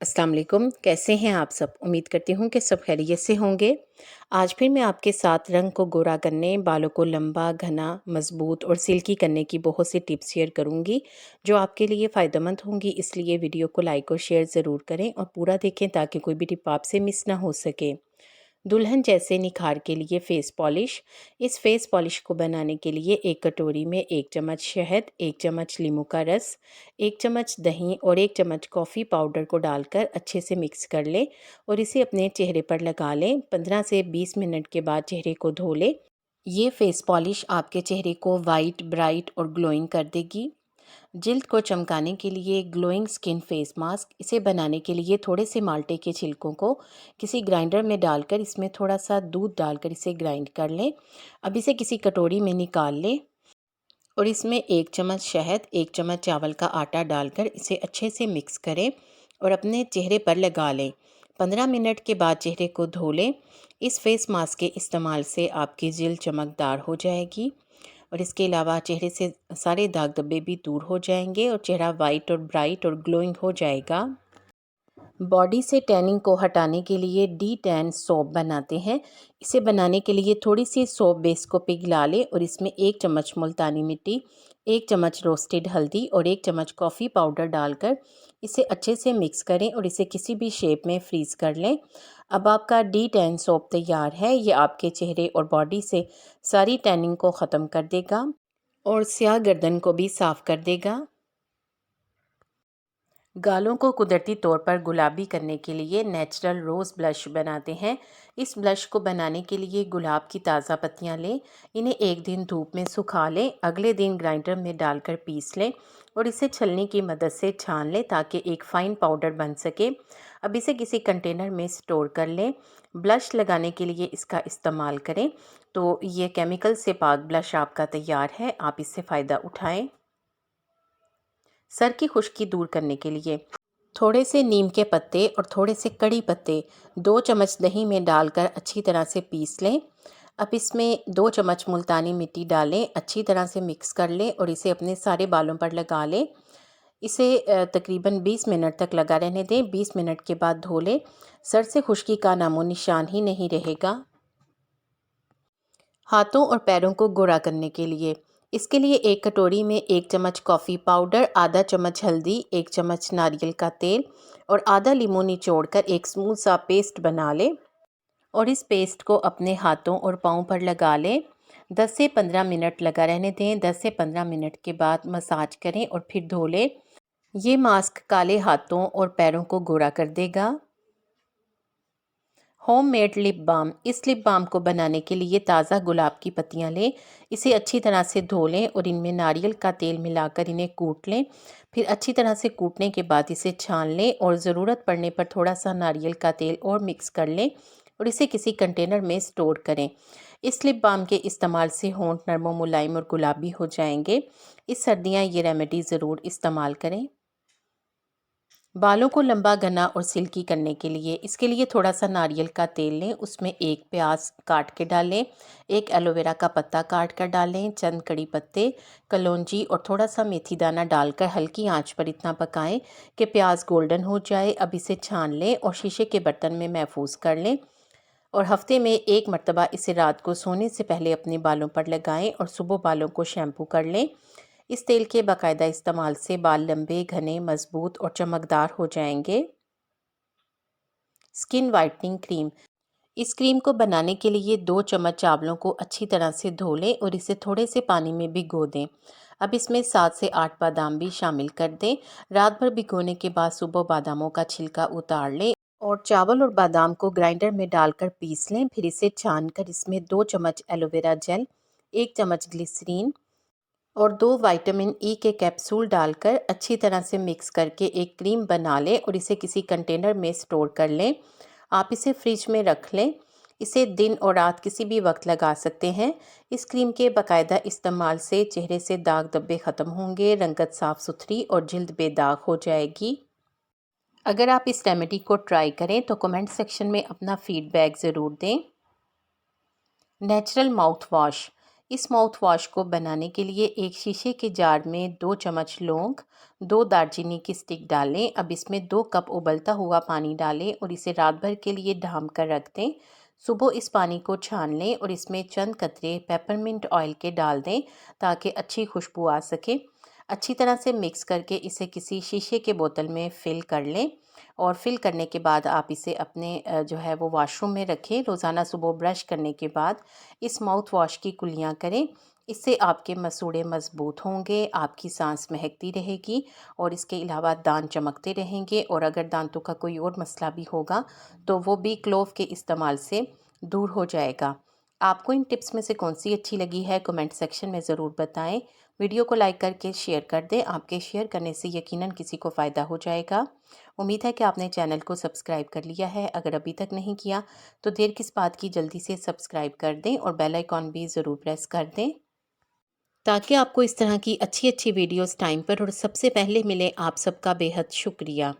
अस्सलाम वालेकुम। कैसे हैं आप सब? उम्मीद करती हूँ कि सब खैरियत से होंगे। आज फिर मैं आपके साथ रंग को गोरा करने, बालों को लंबा, घना, मज़बूत और सिल्की करने की बहुत सी टिप्स शेयर करूँगी, जो आपके लिए फ़ायदेमंद होंगी। इसलिए वीडियो को लाइक और शेयर ज़रूर करें और पूरा देखें ताकि कोई भी टिप आपसे मिस ना हो सके। दुल्हन जैसे निखार के लिए फेस पॉलिश। इस फेस पॉलिश को बनाने के लिए एक कटोरी में 1 चम्मच शहद, 1 चम्मच नींबू का रस, 1 चम्मच दही और 1 चम्मच कॉफ़ी पाउडर को डालकर अच्छे से मिक्स कर लें और इसे अपने चेहरे पर लगा लें। 15 से 20 मिनट के बाद चेहरे को धो लें। ये फेस पॉलिश आपके चेहरे को वाइट, ब्राइट और ग्लोइंग कर देगी। जिल्द को चमकाने के लिए ग्लोइंग स्किन फेस मास्क। इसे बनाने के लिए थोड़े से माल्टे के छिलकों को किसी ग्राइंडर में डालकर इसमें थोड़ा सा दूध डालकर इसे ग्राइंड कर लें। अब इसे किसी कटोरी में निकाल लें और इसमें 1 चम्मच शहद, 1 चम्मच चावल का आटा डालकर इसे अच्छे से मिक्स करें और अपने चेहरे पर लगा लें। 15 मिनट के बाद चेहरे को धो लें। इस फेस मास्क के इस्तेमाल से आपकी जिल्द चमकदार हो जाएगी और इसके अलावा चेहरे से सारे दाग धब्बे भी दूर हो जाएंगे और चेहरा वाइट और ब्राइट और ग्लोइंग हो जाएगा। बॉडी से टैनिंग को हटाने के लिए डी टैन सोप बनाते हैं। इसे बनाने के लिए थोड़ी सी सोप बेस को पिघला लें और इसमें 1 चम्मच मुल्तानी मिट्टी, 1 चम्मच रोस्टेड हल्दी और 1 चम्मच कॉफ़ी पाउडर डालकर इसे अच्छे से मिक्स करें और इसे किसी भी शेप में फ्रीज़ कर लें। अब आपका डी टैन सोप तैयार है। ये आपके चेहरे और बॉडी से सारी टैनिंग को ख़त्म कर देगा और स्याह गर्दन को भी साफ़ कर देगा। गालों को कुदरती तौर पर गुलाबी करने के लिए नेचुरल रोज़ ब्लश बनाते हैं। इस ब्लश को बनाने के लिए गुलाब की ताज़ा पत्तियां लें, इन्हें एक दिन धूप में सुखा लें, अगले दिन ग्राइंडर में डालकर पीस लें और इसे छलनी की मदद से छान लें ताकि एक फ़ाइन पाउडर बन सके। अब इसे किसी कंटेनर में स्टोर कर लें। ब्लश लगाने के लिए इसका इस्तेमाल करें। तो ये केमिकल से पाक ब्लश आपका तैयार है, आप इससे फ़ायदा उठाएँ। सर की खुश्की दूर करने के लिए थोड़े से नीम के पत्ते और थोड़े से कड़ी पत्ते 2 चम्मच दही में डालकर अच्छी तरह से पीस लें। अब इसमें 2 चम्मच मुल्तानी मिट्टी डालें, अच्छी तरह से मिक्स कर लें और इसे अपने सारे बालों पर लगा लें। इसे तकरीबन 20 मिनट तक लगा रहने दें। 20 मिनट के बाद धो लें। सर से खुश्की का नामो निशान ही नहीं रहेगा। हाथों और पैरों को गोरा करने के लिए इसके लिए एक कटोरी में 1 चम्मच कॉफ़ी पाउडर, आधा चम्मच हल्दी, 1 चम्मच नारियल का तेल और आधा लीमू निचोड़कर एक स्मूथ सा पेस्ट बना लें और इस पेस्ट को अपने हाथों और पाँव पर लगा लें। 10 से 15 मिनट लगा रहने दें। 10 से 15 मिनट के बाद मसाज करें और फिर धो लें। ये मास्क काले हाथों और पैरों को गोरा कर देगा। Homemade lip balm. इस लिप बाम को बनाने के लिए ताज़ा गुलाब की पत्तियां लें, इसे अच्छी तरह से धो लें और इनमें नारियल का तेल मिलाकर इन्हें कूट लें। फिर अच्छी तरह से कूटने के बाद इसे छान लें और ज़रूरत पड़ने पर थोड़ा सा नारियल का तेल और मिक्स कर लें और इसे किसी कंटेनर में स्टोर करें। इस लिप बाम के इस्तेमाल से होंठ नरम मुलायम और गुलाबी हो जाएंगे। इस सर्दियाँ ये रेमेडी ज़रूर इस्तेमाल करें। बालों को लंबा, घना और सिल्की करने के लिए इसके लिए थोड़ा सा नारियल का तेल लें, उसमें एक प्याज काट के डालें, एक एलोवेरा का पत्ता काट कर डालें, चंद कड़ी पत्ते, कलौंजी और थोड़ा सा मेथी दाना डालकर हल्की आंच पर इतना पकाएं कि प्याज गोल्डन हो जाए। अब इसे छान लें और शीशे के बर्तन में महफूज कर लें और हफ्ते में एक मरतबा इसे रात को सोने से पहले अपने बालों पर लगाएं और सुबह बालों को शैम्पू कर लें। इस तेल के बाकायदा इस्तेमाल से बाल लंबे, घने, मजबूत और चमकदार हो जाएंगे। Skin whitening cream. इस क्रीम को बनाने के लिए 2 चम्मच चावलों को अच्छी तरह से धो लें और इसे थोड़े से पानी में भिगो दें। अब इसमें 7 से 8 बादाम भी शामिल कर दें। रात भर भिगोने के बाद सुबह बादामों का छिलका उतार लें और चावल और बादाम को ग्राइंडर में डालकर पीस लें। फिर इसे छानकर इसमें 2 चम्मच एलोवेरा जेल, 1 चम्मच ग्लिसरीन और 2 विटामिन ई के कैप्सूल डालकर अच्छी तरह से मिक्स करके एक क्रीम बना लें और इसे किसी कंटेनर में स्टोर कर लें। आप इसे फ्रिज में रख लें। इसे दिन और रात किसी भी वक्त लगा सकते हैं। इस क्रीम के बाकायदा इस्तेमाल से चेहरे से दाग धब्बे ख़त्म होंगे, रंगत साफ़ सुथरी और जल्द बेदाग हो जाएगी। अगर आप इस रेमेडी को ट्राई करें तो कमेंट सेक्शन में अपना फीडबैक ज़रूर दें। Natural mouth wash. इस माउथ वॉश को बनाने के लिए एक शीशे के जार में 2 चम्मच लौंग, 2 दालचीनी की स्टिक डालें। अब इसमें 2 कप उबलता हुआ पानी डालें और इसे रात भर के लिए ढाँप कर रख दें। सुबह इस पानी को छान लें और इसमें चंद कतरे पेपरमिंट ऑयल के डाल दें ताकि अच्छी खुशबू आ सके। अच्छी तरह से मिक्स करके इसे किसी शीशे के बोतल में फ़िल कर लें और फ़िल करने के बाद आप इसे अपने जो है वो वॉशरूम में रखें। रोज़ाना सुबह ब्रश करने के बाद इस माउथ वॉश की कुलियाँ करें। इससे आपके मसूड़े मज़बूत होंगे, आपकी सांस महकती रहेगी और इसके अलावा दांत चमकते रहेंगे। और अगर दांतों का कोई और मसला भी होगा तो वो भी क्लोव के इस्तेमाल से दूर हो जाएगा। आपको इन टिप्स में से कौन सी अच्छी लगी है कमेंट सेक्शन में ज़रूर बताएं। वीडियो को लाइक करके शेयर कर दें। आपके शेयर करने से यकीनन किसी को फ़ायदा हो जाएगा। उम्मीद है कि आपने चैनल को सब्सक्राइब कर लिया है। अगर अभी तक नहीं किया तो देर किस बात की, जल्दी से सब्सक्राइब कर दें और बेल आइकॉन भी ज़रूर प्रेस कर दें ताकि आपको इस तरह की अच्छी अच्छी वीडियोस टाइम पर और सबसे पहले मिले। आप सबका बेहद शुक्रिया।